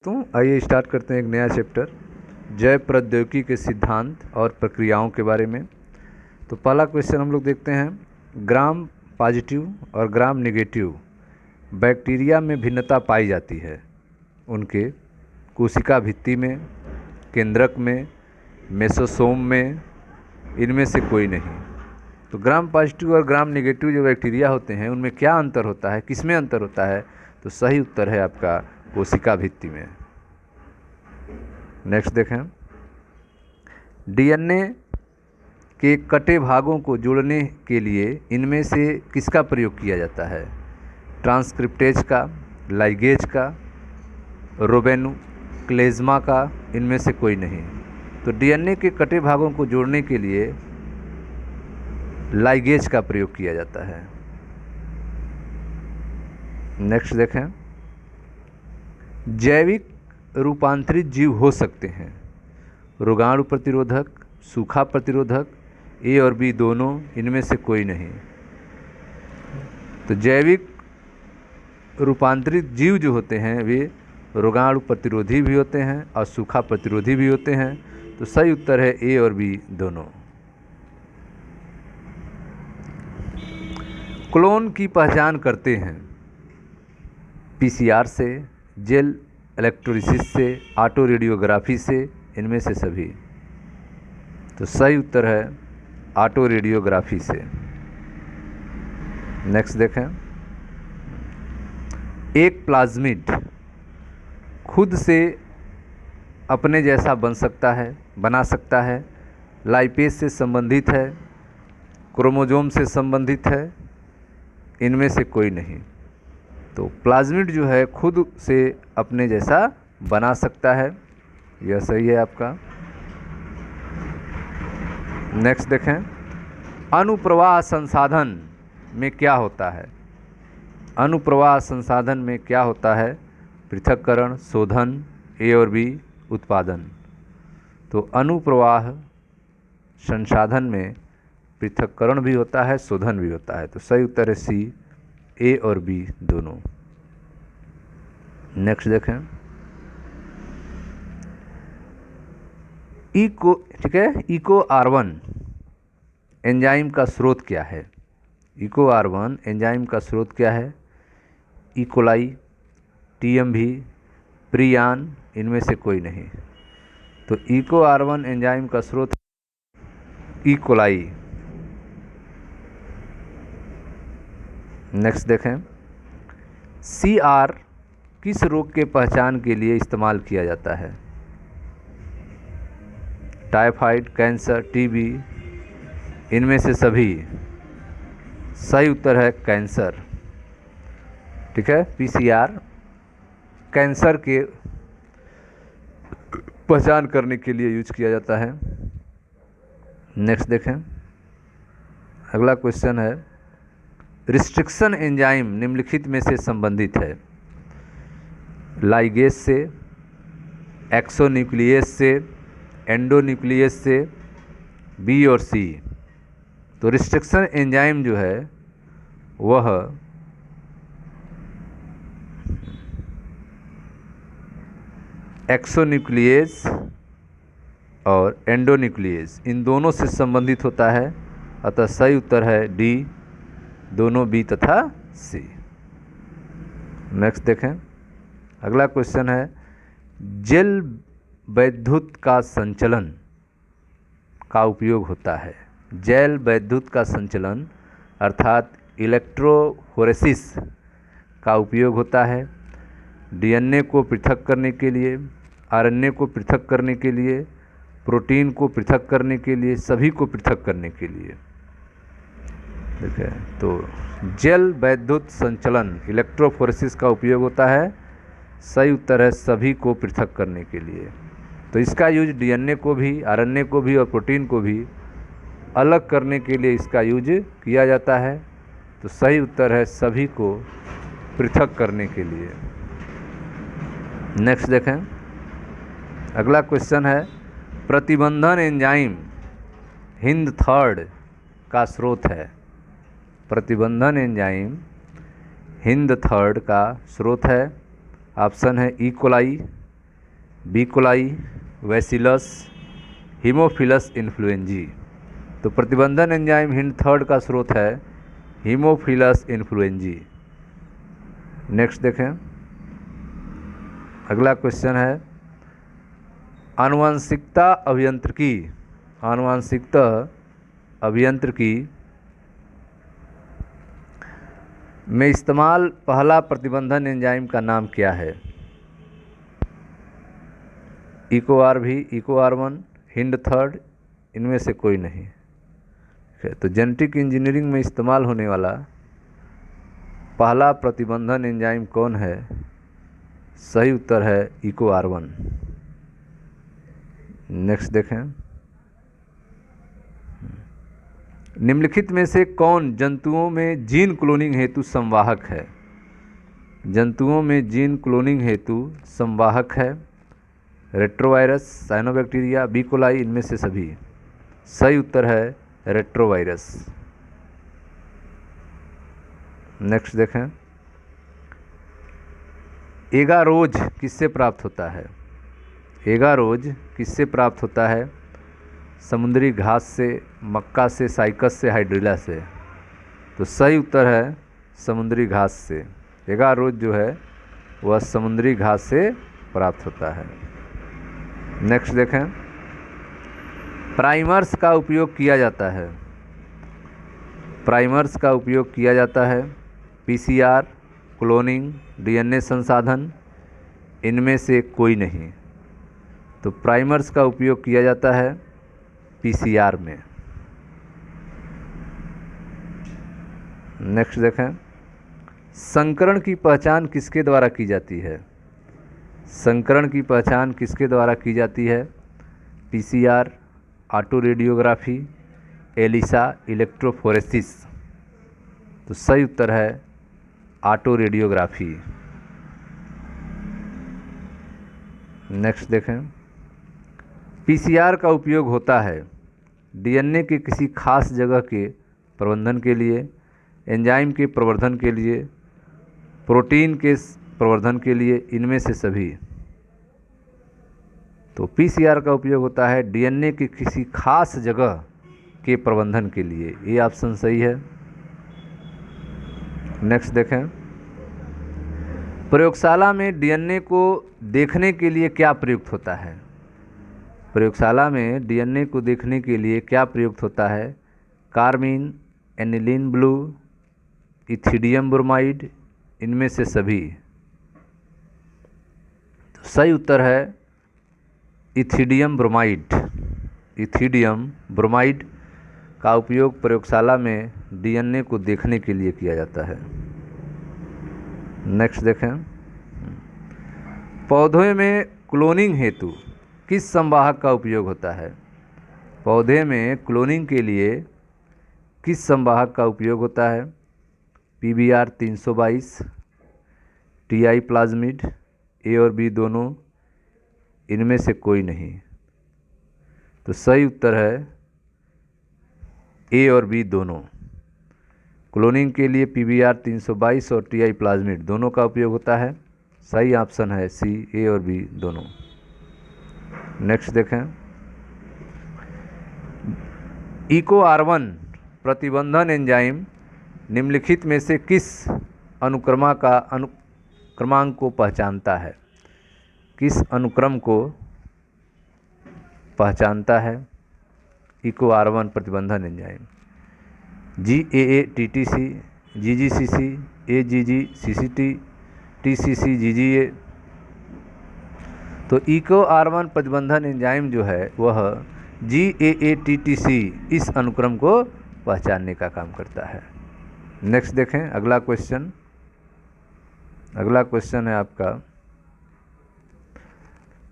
दोस्तों, आइए स्टार्ट करते हैं एक नया चैप्टर जैव प्रौद्योगिकी के सिद्धांत और प्रक्रियाओं के बारे में। तो पहला क्वेश्चन हम लोग देखते हैं, ग्राम पॉजिटिव और ग्राम नेगेटिव बैक्टीरिया में भिन्नता पाई जाती है उनके कोशिका भित्ति में, केंद्रक में, मेसोसोम में, इनमें से कोई नहीं। तो ग्राम पॉजिटिव और ग्राम नेगेटिव जो बैक्टीरिया होते हैं उनमें क्या अंतर होता है, किसमें अंतर होता है? तो सही उत्तर है आपका कोशिका भित्ति में। नेक्स्ट देखें, डीएनए के कटे भागों को जोड़ने के लिए इनमें से किसका प्रयोग किया जाता है? ट्रांसक्रिप्टेज का, लाइगेज का, रोबेनुक्लेज्मा का, इनमें से कोई नहीं। तो डीएनए के कटे भागों को जोड़ने के लिए लाइगेज का प्रयोग किया जाता है। नेक्स्ट देखें, जैविक रूपांतरित जीव हो सकते हैं रोगाणु प्रतिरोधक, सूखा प्रतिरोधक, ए और बी दोनों, इनमें से कोई नहीं। तो जैविक रूपांतरित जीव जो होते हैं वे रोगाणु प्रतिरोधी भी होते हैं और सूखा प्रतिरोधी भी होते हैं। तो सही उत्तर है ए और बी दोनों। क्लोन की पहचान करते हैं पीसीआर से, जेल इलेक्ट्रोलिसिस से, ऑटो रेडियोग्राफी से, इनमें से सभी। तो सही उत्तर है ऑटो रेडियोग्राफी से। नेक्स्ट देखें, एक प्लाज्मिड खुद से अपने जैसा बना सकता है, लाइपेज से संबंधित है, क्रोमोसोम से संबंधित है, इनमें से कोई नहीं। तो प्लाज्मिड जो है खुद से अपने जैसा बना सकता है, यह सही है आपका। नेक्स्ट देखें, अनुप्रवाह संसाधन में क्या होता है? अनुप्रवाह संसाधन में क्या होता है? पृथक्करण, शोधन, ए और बी उत्पादन। तो अनुप्रवाह संसाधन में पृथक्करण भी होता है, शोधन भी होता है। तो सही उत्तर है सी, ए और बी दोनों। नेक्स्ट देखें, ठीक है, इको R1 एंजाइम का स्रोत क्या है? इको R1 एंजाइम का स्रोत क्या है? इकोलाई, टीएमवी, प्रियान, इनमें से कोई नहीं। तो इको R1 एंजाइम का स्रोत इकोलाई। नेक्स्ट देखें, CR किस रोग के पहचान के लिए इस्तेमाल किया जाता है? टाइफाइड, कैंसर, टीबी, इनमें से सभी। सही उत्तर है कैंसर। ठीक है, PCR कैंसर के पहचान करने के लिए यूज किया जाता है। नेक्स्ट देखें, अगला क्वेश्चन है, रिस्ट्रिक्शन एंजाइम निम्नलिखित में से संबंधित है? लाइगेज से, एक्सोन्यूक्लियस से, एंडोन्यूक्लियस से, बी और सी। तो रिस्ट्रिक्शन एंजाइम जो है वह एक्सोन्यूक्लियस और एंडोन्यूक्लियस, इन दोनों से संबंधित होता है। अतः सही उत्तर है डी, दोनों बी तथा सी। नेक्स्ट देखें, अगला क्वेश्चन है, जेल वैद्युत का संचलन का उपयोग होता है? जेल वैद्युत का संचलन अर्थात इलेक्ट्रोफोरेसिस का उपयोग होता है डीएनए को पृथक करने के लिए, आरएनए को पृथक करने के लिए, प्रोटीन को पृथक करने के लिए, सभी को पृथक करने के लिए। देखिए, तो जेल वैद्युत संचलन इलेक्ट्रोफोरेसिस का उपयोग होता है। सही उत्तर है सभी को पृथक करने के लिए। तो इसका यूज डीएनए को भी, आरएनए को भी और प्रोटीन को भी अलग करने के लिए इसका यूज किया जाता है। तो सही उत्तर है सभी को पृथक करने के लिए। नेक्स्ट देखें, अगला क्वेश्चन है, प्रतिबंधन एंजाइम हिंद थर्ड का स्रोत है? प्रतिबंधन एंजाइम हिंद थर्ड का स्रोत है। ऑप्शन है E coli, B coli, Bacillus, Haemophilus influenzae. तो प्रतिबंधन एंजाइम हिंड थर्ड का स्रोत है हीमोफिलस इन्फ्लुएंजी। नेक्स्ट देखें, अगला क्वेश्चन है आनुवंशिकता अभियांत्रिकी। आनुवंशिकता अभियांत्रिकी में इस्तेमाल पहला प्रतिबंधन एंजाइम का नाम क्या है? इको आर भी, इको आर1, हिंड थर्ड, इनमें से कोई नहीं। तो जेनेटिक इंजीनियरिंग में इस्तेमाल होने वाला पहला प्रतिबंधन एंजाइम कौन है? सही उत्तर है इको आर1। नेक्स्ट देखें, निम्नलिखित में से कौन जंतुओं में जीन क्लोनिंग हेतु संवाहक है? जंतुओं में जीन क्लोनिंग हेतु संवाहक है रेट्रोवायरस, साइनोबैक्टीरिया, बी कोलाई, इनमें से सभी। सही उत्तर है रेट्रोवायरस। नेक्स्ट देखें, एगारोज किससे प्राप्त होता है? एगारोज किससे प्राप्त होता है? समुद्री घास से, मक्का से, साइकस से, हाइड्रिला से। तो सही उत्तर है समुद्री घास से। एगारोज जो है वह समुद्री घास से प्राप्त होता है। नेक्स्ट देखें, प्राइमर्स का उपयोग किया जाता है। प्राइमर्स का उपयोग किया जाता है पीसीआर, क्लोनिंग, डीएनए संसाधन, इनमें से कोई नहीं। तो प्राइमर्स का उपयोग किया जाता है पीसीआर में। नेक्स्ट देखें, संकरण की पहचान किसके द्वारा की जाती है? संकरण की पहचान किसके द्वारा की जाती है? PCR, auto radiography, ELISA, electrophoresis. तो सही उत्तर है ऑटो रेडियोग्राफी। नेक्स्ट देखें, पीसीआर का उपयोग होता है डीएनए के किसी खास जगह के प्रबंधन के लिए, एंजाइम के प्रवर्धन के लिए, प्रोटीन के प्रवर्धन के लिए, इनमें से सभी। तो पीसीआर का उपयोग होता है डीएनए के किसी खास जगह के प्रबंधन के लिए। ये ऑप्शन सही है। नेक्स्ट देखें, प्रयोगशाला में डीएनए को देखने के लिए क्या प्रयुक्त होता है? प्रयोगशाला में डीएनए को देखने के लिए क्या प्रयुक्त होता है? Carmine, aniline blue, ethidium bromide, इनमें से सभी। तो सही उत्तर है इथिडियम ब्रोमाइड। इथिडियम ब्रोमाइड का उपयोग प्रयोगशाला में डीएनए को देखने के लिए किया जाता है। नेक्स्ट देखें, पौधे में क्लोनिंग हेतु किस संवाहक का उपयोग होता है? पौधे में क्लोनिंग के लिए किस संवाहक का उपयोग होता है? पीबीआर 322, टीआई प्लाज्मिड, ए और बी दोनों, इनमें से कोई नहीं। तो सही उत्तर है ए और बी दोनों। क्लोनिंग के लिए पीबीआर 322 और टीआई प्लाज्मिड दोनों का उपयोग होता है। सही ऑप्शन है सी, ए और बी दोनों। नेक्स्ट देखें, इको आर1 प्रतिबंधन एंजाइम निम्नलिखित में से किस अनुक्रमांक को पहचानता है? किस अनुक्रम को पहचानता है इको आर1 प्रतिबंधन enzyme? GAA-TTC, GGCC, AGG-CCT, TCC, GGA। तो इको आर1 प्रतिबंधन एंजाइम जो है वह GAA-TTC इस अनुक्रम को पहचानने का काम करता है। नेक्स्ट देखें, अगला क्वेश्चन है आपका,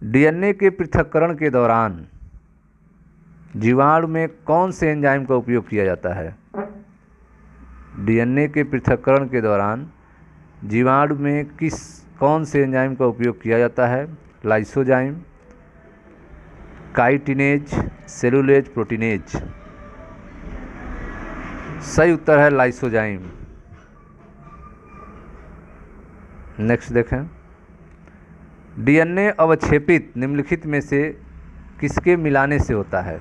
डीएनए के पृथक्करण के दौरान जीवाणु में कौन से एंजाइम का उपयोग किया जाता है? डीएनए के पृथक्करण के दौरान जीवाणु में कौन से एंजाइम का उपयोग किया जाता है? Lysozyme, chitinase, cellulase, proteinase. सही उत्तर है लाइसोजाइम। नेक्स्ट देखें, डीएनए अवक्षेपित निम्नलिखित में से किसके मिलाने से होता है?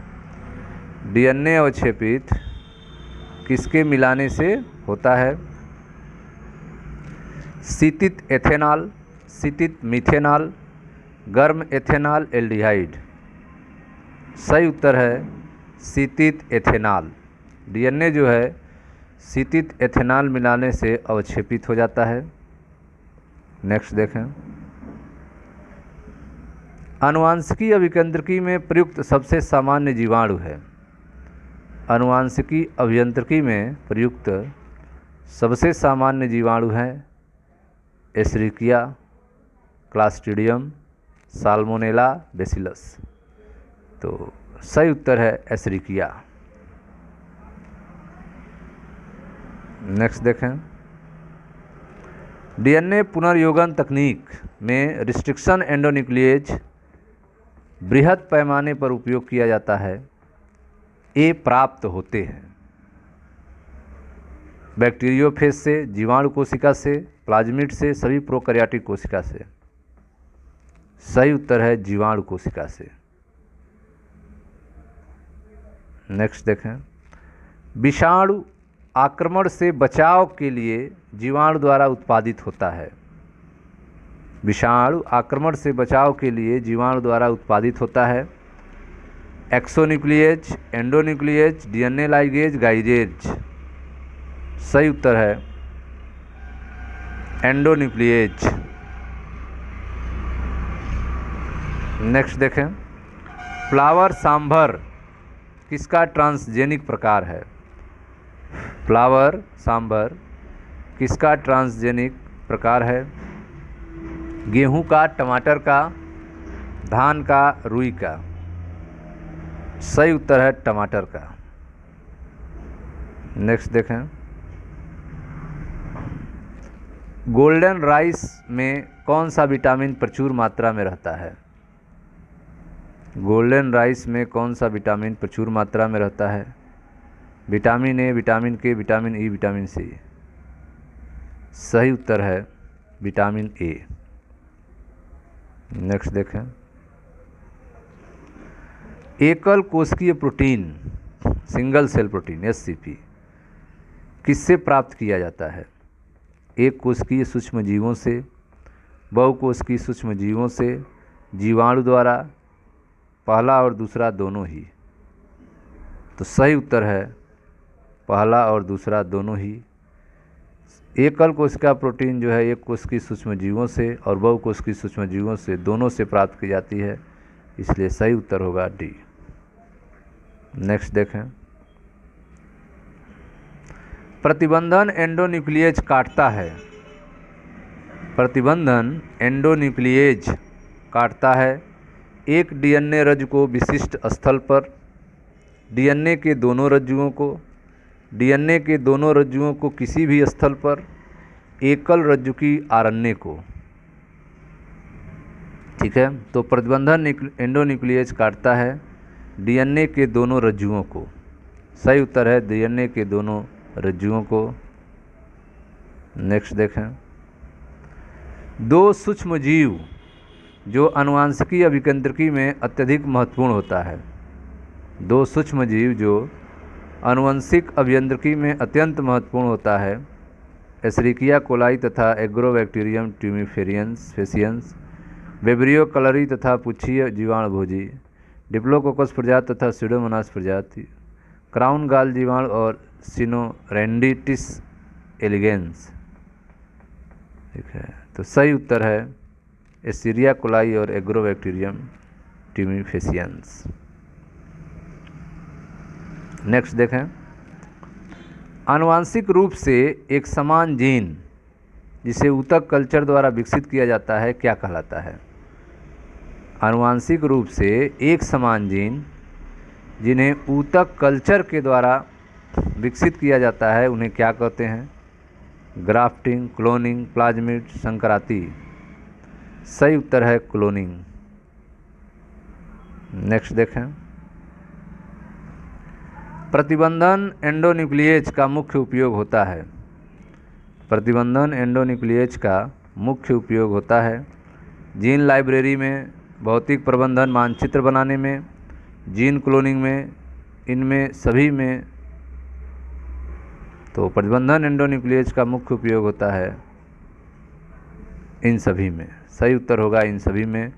डीएनए अवक्षेपित किसके मिलाने से होता है? शीतित एथेनॉल, शीतित मिथेनॉल, गर्म एथेनॉल, एल्डिहाइड। सही उत्तर है शीतित एथेनॉल। डीएनए जो है शीतित एथेनॉल मिलाने से अवक्षेपित हो जाता है। नेक्स्ट देखें, आनुवांशिकी अभियांत्रिकी में प्रयुक्त सबसे सामान्य जीवाणु है। आनुवांशिकी अभियांत्रिकी में प्रयुक्त सबसे सामान्य जीवाणु है एशेरिकिया, क्लास्ट्रीडियम, साल्मोनेला, बेसिलस। तो सही उत्तर है एशेरिकिया। नेक्स्ट देखें, डीएनए पुनर्योगन तकनीक में रिस्ट्रिक्शन एंडोन्यूक्लिएज बृहद पैमाने पर उपयोग किया जाता है। ए प्राप्त होते हैं बैक्टीरियोफेज से, जीवाणु कोशिका से, प्लाज्मिड से, सभी प्रोकैरियोटिक कोशिका से। सही उत्तर है जीवाणु कोशिका से। नेक्स्ट देखें, विषाणु आक्रमण से बचाव के लिए जीवाणु द्वारा उत्पादित होता है। विषाणु आक्रमण से बचाव के लिए जीवाणु द्वारा उत्पादित होता है एक्सोन्यूक्लिएज, एंडोन्यूक्लिएज, डीएनए लाइगेज, गाइजेज। सही उत्तर है एंडोन्यूक्लिएज। नेक्स्ट देखें, फ्लावर सांभर किसका ट्रांसजेनिक प्रकार है? फ्लावर सांभर किसका ट्रांसजेनिक प्रकार है? गेहूं का, टमाटर का, धान का, रुई का। सही उत्तर है टमाटर का। नेक्स्ट देखें, गोल्डन राइस में कौन सा विटामिन प्रचुर मात्रा में रहता है? गोल्डन राइस में कौन सा विटामिन प्रचुर मात्रा में रहता है? Vitamin A, vitamin K, vitamin E, vitamin C. सही उत्तर है विटामिन ए। नेक्स्ट देखें, एकल कोशिकीय प्रोटीन, सिंगल सेल प्रोटीन एससीपी किससे प्राप्त किया जाता है? एक कोशिकीय सूक्ष्म जीवों से, बहुकोशिकीय सूक्ष्म जीवों से, जीवाणु द्वारा, पहला और दूसरा दोनों ही। तो सही उत्तर है पहला और दूसरा दोनों ही। एकल कोशिका प्रोटीन जो है एक कोशिकीय सूक्ष्म जीवों से और बहुकोशिकीय सूक्ष्म जीवों से, दोनों से प्राप्त की जाती है, इसलिए सही उत्तर होगा डी। नेक्स्ट देखें, प्रतिबंधन एंडोन्यूक्लिएज काटता है। प्रतिबंधन एंडोन्यूक्लिएज काटता है एक डीएनए रज्जु को विशिष्ट स्थल पर, डीएनए के दोनों रज्जुओं को, डीएनए के दोनों रज्जुओं को किसी भी स्थल पर, एकल रज्जु की आरएनए को। ठीक है, तो प्रतिबंधन एंडोन्यूक्लिएज काटता है डीएनए के दोनों रज्जुओं को। सही उत्तर है डीएनए के दोनों रज्जुओं को। नेक्स्ट देखें, दो सूक्ष्म जीव जो आनुवांशिकी अभियांत्रिकी में अत्यधिक महत्वपूर्ण होता है। दो सूक्ष्म जीव जो आनुवंशिक अभियांत्रिकी में अत्यंत महत्वपूर्ण होता है एशेरिकिया कोलाई तथा एग्रोबैक्टीरियम ट्यूमिफेरियंस, वेब्रियो कलरी तथा पुच्छीय जीवाणुभोजी, डिप्लोकोकस प्रजाति तथा स्यूडोमोनास प्रजाति, क्राउन गाल जीवाणु और सिनोरेंडिटिस एलिगेंस। ठीक है, तो सही उत्तर है एशेरिकिया कोलाई और एग्रोबैक्टीरियम ट्यूमिफेरियंस। नेक्स्ट देखें, आनुवांशिक रूप से एक समान जीन जिसे ऊतक कल्चर द्वारा विकसित किया जाता है क्या कहलाता है? आनुवांशिक रूप से एक समान जीन जिन्हें ऊतक कल्चर के द्वारा विकसित किया जाता है उन्हें क्या कहते हैं? ग्राफ्टिंग, क्लोनिंग, प्लाज्मिड, संकराती। सही उत्तर है क्लोनिंग। नेक्स्ट देखें, प्रतिबंधन एंडोन्यूक्लिएज का मुख्य उपयोग होता है। प्रतिबंधन एंडोन्यूक्लिएज का मुख्य उपयोग होता है जीन लाइब्रेरी में, भौतिक प्रबंधन मानचित्र बनाने में, जीन क्लोनिंग में, इनमें सभी में। तो प्रबंधन एंडोन्यूक्लियेज का मुख्य उपयोग होता है इन सभी में। सही उत्तर होगा इन सभी में।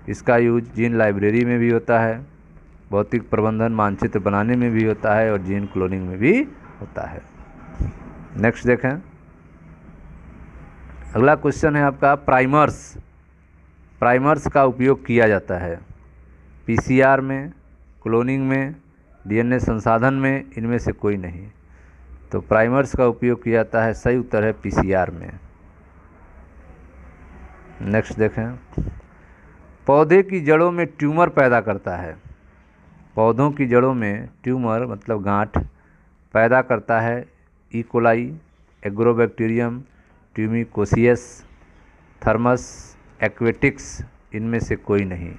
इसका यूज जीन लाइब्रेरी में भी होता है, भौतिक प्रबंधन मानचित्र बनाने में भी होता है और जीन क्लोनिंग में भी होता है। नेक्स्ट देखें, अगला क्वेश्चन है आपका प्राइमर्स। प्राइमर्स का उपयोग किया जाता है पीसीआर में, क्लोनिंग में, डीएनए संसाधन में, इनमें से कोई नहीं। तो प्राइमर्स का उपयोग किया जाता है, सही उत्तर है पीसीआर में। नेक्स्ट देखें, पौधे की जड़ों में ट्यूमर पैदा करता है। पौधों की जड़ों में ट्यूमर मतलब गांठ पैदा करता है E coli, Agrobacterium, tumefaciens, Thermus, aquaticus, इनमें से कोई नहीं।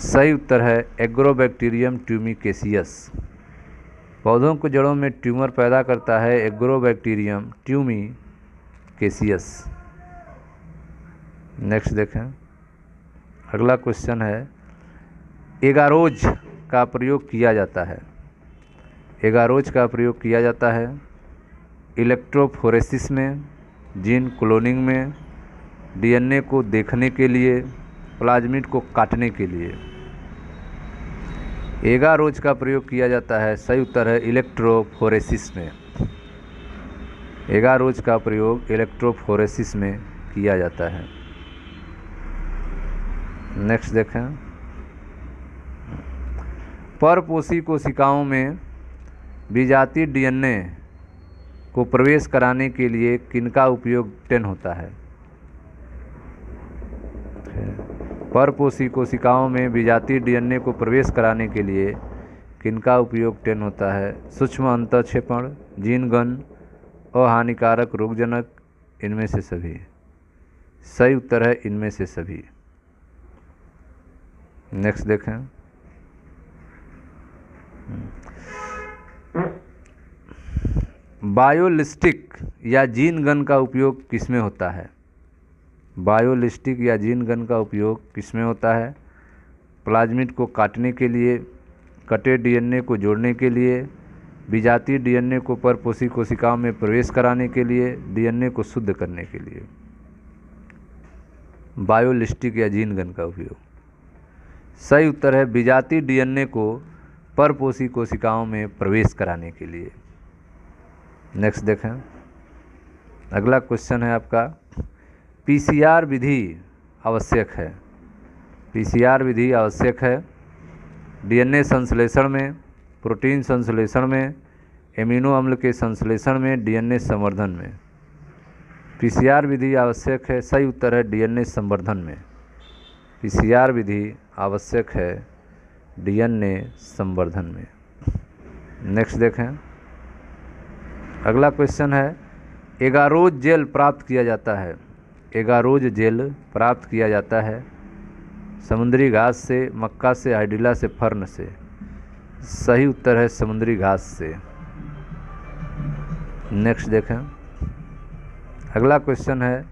सही उत्तर है एग्रोबैक्टीरियम ट्यूमिकेसियस। पौधों की जड़ों में ट्यूमर पैदा करता है एग्रोबैक्टीरियम ट्यूमिकेसियस। नेक्स्ट देखें, अगला क्वेश्चन है एगारोज का प्रयोग किया जाता है। एगारोज का प्रयोग किया जाता है इलेक्ट्रोफोरेसिस में, जीन क्लोनिंग में, डीएनए को देखने के लिए, प्लाज्मिड को काटने के लिए। एगारोज का प्रयोग किया जाता है, सही उत्तर है इलेक्ट्रोफोरेसिस में। एगारोज का प्रयोग इलेक्ट्रोफोरेसिस में किया जाता है। नेक्स्ट देखें, परपोषी कोशिकाओं में विजातीय डीएनए को प्रवेश कराने के लिए किनका उपयोग 10 होता है। परपोषी कोशिकाओं में विजातीय डीएनए को प्रवेश कराने के लिए किनका उपयोग 10 होता है। सूक्ष्म अंतःक्षेपण, जीन गन, अहानिकारक रोगजनक, इनमें से सभी। सही उत्तर है इनमें से सभी। नेक्स्ट देखें, बायोलिस्टिक या जीन गन का उपयोग किसमें होता है। बायोलिस्टिक या जीन गन का उपयोग किसमें होता है। प्लाज्मिड को काटने के लिए, कटे डीएनए को जोड़ने के लिए, विजातीय डीएनए को परपोषी कोशिकाओं में प्रवेश कराने के लिए, डीएनए को शुद्ध करने के लिए। बायोलिस्टिक या जीन गन का उपयोग। सही उत्तर है विजातीय डीएनए को परपोषी कोशिकाओं में प्रवेश कराने के लिए। नेक्स्ट देखें, अगला क्वेश्चन है आपका पीसीआर विधि आवश्यक है। पीसीआर विधि आवश्यक है डीएनए संश्लेषण में, प्रोटीन संश्लेषण में, एमिनो अम्ल के संश्लेषण में, डीएनए संवर्धन में। पीसीआर विधि आवश्यक है, सही उत्तर है डीएनए संवर्धन में। पीसीआर विधि आवश्यक है डीएनए संवर्धन में। नेक्स्ट देखें, अगला क्वेश्चन है एगारोज जेल प्राप्त किया जाता है। एगारोज जेल प्राप्त किया जाता है समुद्री घास से, मक्का से, हाइड्रिला से, फर्न से। सही उत्तर है समुद्री घास से। नेक्स्ट देखें, अगला क्वेश्चन है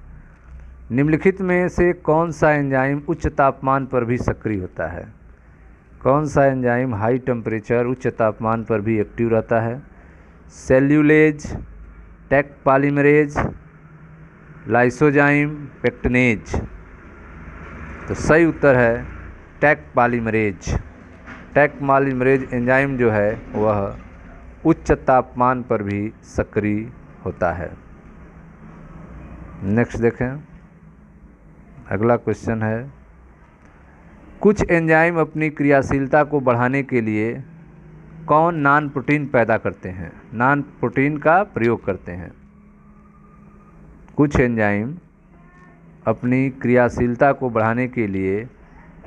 निम्नलिखित में से कौन सा एंजाइम उच्च तापमान पर भी सक्रिय होता है। कौन सा एंजाइम हाई टेम्परेचर उच्च तापमान पर भी एक्टिव रहता है। Cellulase, Taq polymerase, lysozyme, pectinase. तो सही उत्तर है Taq polymerase. Taq polymerase enzyme जो है वह उच्च तापमान पर भी सक्रिय होता है। नेक्स्ट देखें, अगला क्वेश्चन है कुछ एंजाइम अपनी क्रियाशीलता को बढ़ाने के लिए कौन नॉन प्रोटीन पैदा करते हैं। नॉन प्रोटीन का प्रयोग करते हैं। कुछ एंजाइम अपनी क्रियाशीलता को बढ़ाने के लिए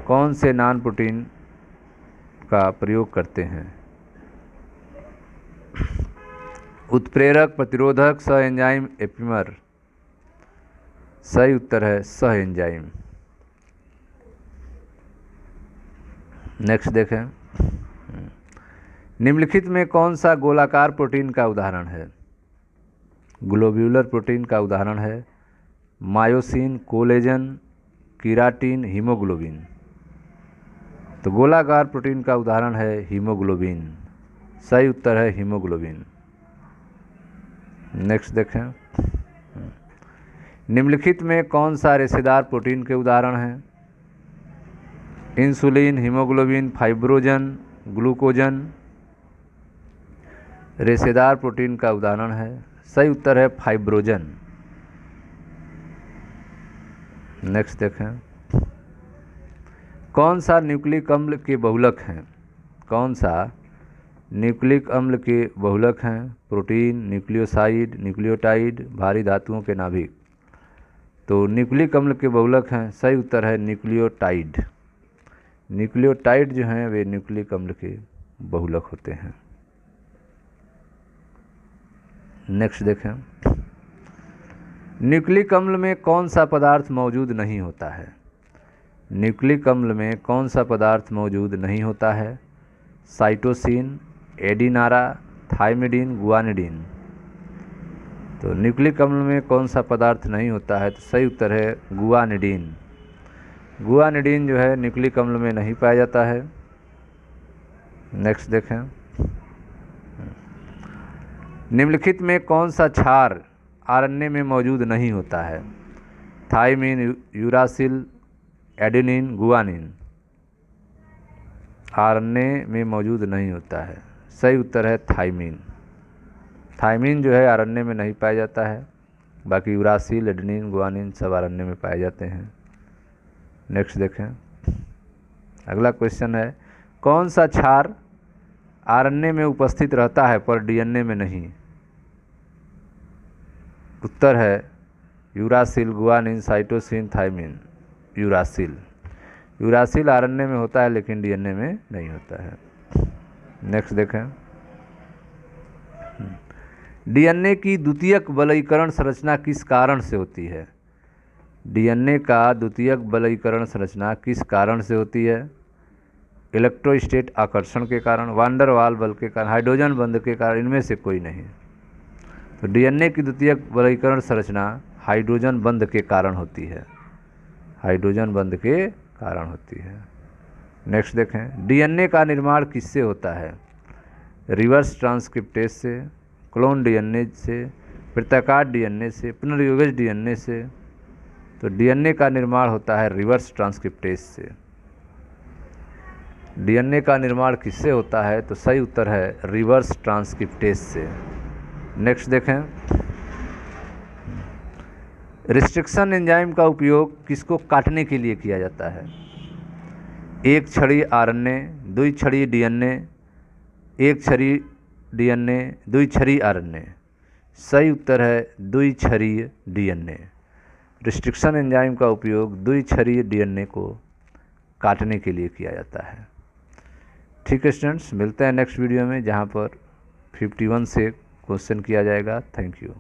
कौन से नॉन प्रोटीन का प्रयोग करते हैं। उत्प्रेरक, प्रतिरोधक, सह एंजाइम, एपिमर। सही उत्तर है सह एंजाइम। नेक्स्ट देखें, निम्नलिखित में कौन सा गोलाकार प्रोटीन का उदाहरण है। ग्लोब्यूलर प्रोटीन का उदाहरण है मायोसिन, कोलेजन, कीराटिन, हीमोग्लोबिन। तो गोलाकार प्रोटीन का उदाहरण है हीमोग्लोबिन। सही उत्तर है हीमोग्लोबिन। नेक्स्ट देखें, निम्नलिखित में कौन सा रेशेदार प्रोटीन के उदाहरण हैं? Insulin, haemoglobin, fibrinogen, glucagon. रेशेदार प्रोटीन का उदाहरण है, सही उत्तर है फाइब्रोजन। नेक्स्ट देखें, कौन सा न्यूक्लिक अम्ल के बहुलक हैं? कौन सा न्यूक्लिक अम्ल के बहुलक हैं? प्रोटीन, न्यूक्लियोसाइड, न्यूक्लियोटाइड, भारी धातुओं के नाभिक। तो न्यूक्लिक अम्ल के बहुलक हैं, सही उत्तर है न्यूक्लियोटाइड। न्यूक्लियोटाइड जो हैं वे न्यूक्लिक अम्ल के बहुलक होते हैं। नेक्स्ट देखें, न्यूक्लिक अम्ल में कौन सा पदार्थ मौजूद नहीं होता है? न्यूक्लिक अम्ल में कौन सा पदार्थ मौजूद नहीं होता है? Cytosine, adenine, thymidine, guanidine. तो न्यूक्लिक अम्ल में कौन सा पदार्थ नहीं होता है? तो सही उत्तर है गुआनिडीन। गुआनिडीन जो है न्यूक्लिक अम्ल में नहीं पाया जाता है। नेक्स्ट देखें, निम्नलिखित में कौन सा क्षार आरएनए में मौजूद नहीं होता है? Thymine, uracil, adenine, guanine. RNA में मौजूद नहीं होता है, सही उत्तर है थाइमिन। थाइमिन जो है आरएनए में नहीं पाया जाता है, बाकी यूरासिल, एडेनिन, गुआनिन सब आरएनए में पाए जाते हैं। नेक्स्ट देखें, अगला क्वेश्चन है, कौन सा क्षार आरएनए में उपस्थित रहता है पर डीएनए में नहीं? उत्तर है uracil, guanine, cytosine, thymine. Uracil. Uracil RNA में होता है लेकिन डीएनए में नहीं होता है। नेक्स्ट देखें, डीएनए की द्वितीयक बलयीकरण संरचना किस कारण से होती है? डीएनए का द्वितीयक बलयीकरण संरचना किस कारण से होती है? इलेक्ट्रोस्टेट आकर्षण के कारण, वांडर वाल बल के कारण, हाइड्रोजन बंध के कारण, इनमें से कोई नहीं। तो डीएनए की द्वितीयक बलयीकरण संरचना हाइड्रोजन बंध के कारण होती है। हाइड्रोजन बंध के कारण होती है। नेक्स्ट देखें, डीएनए का निर्माण किससे होता है? रिवर्स ट्रांसक्रिप्टेज से, क्लोन डीएनए से, वृत्ताकार डीएनए से, पुनर्योगज डीएनए से। तो डीएनए का निर्माण होता है रिवर्स ट्रांसक्रिप्टेज से। डीएनए का निर्माण किससे होता है? तो सही उत्तर है रिवर्स ट्रांसक्रिप्टेज से। नेक्स्ट देखें, रिस्ट्रिक्शन एंजाइम का उपयोग किसको काटने के लिए किया जाता है? एक छड़ी आरएनए, दुई छड़ी डीएनए, एक छड़ी डीएनए, दुई छड़ी आरएनए। सही उत्तर है दुई छड़ी डीएनए। रिस्ट्रिक्शन एंजाइम का उपयोग दुई छड़ी डीएनए को काटने के लिए किया जाता है। ठीक है स्टूडेंट्स, मिलते हैं नेक्स्ट वीडियो में जहाँ पर 51 से क्वेश्चन किया जाएगा। Thank you.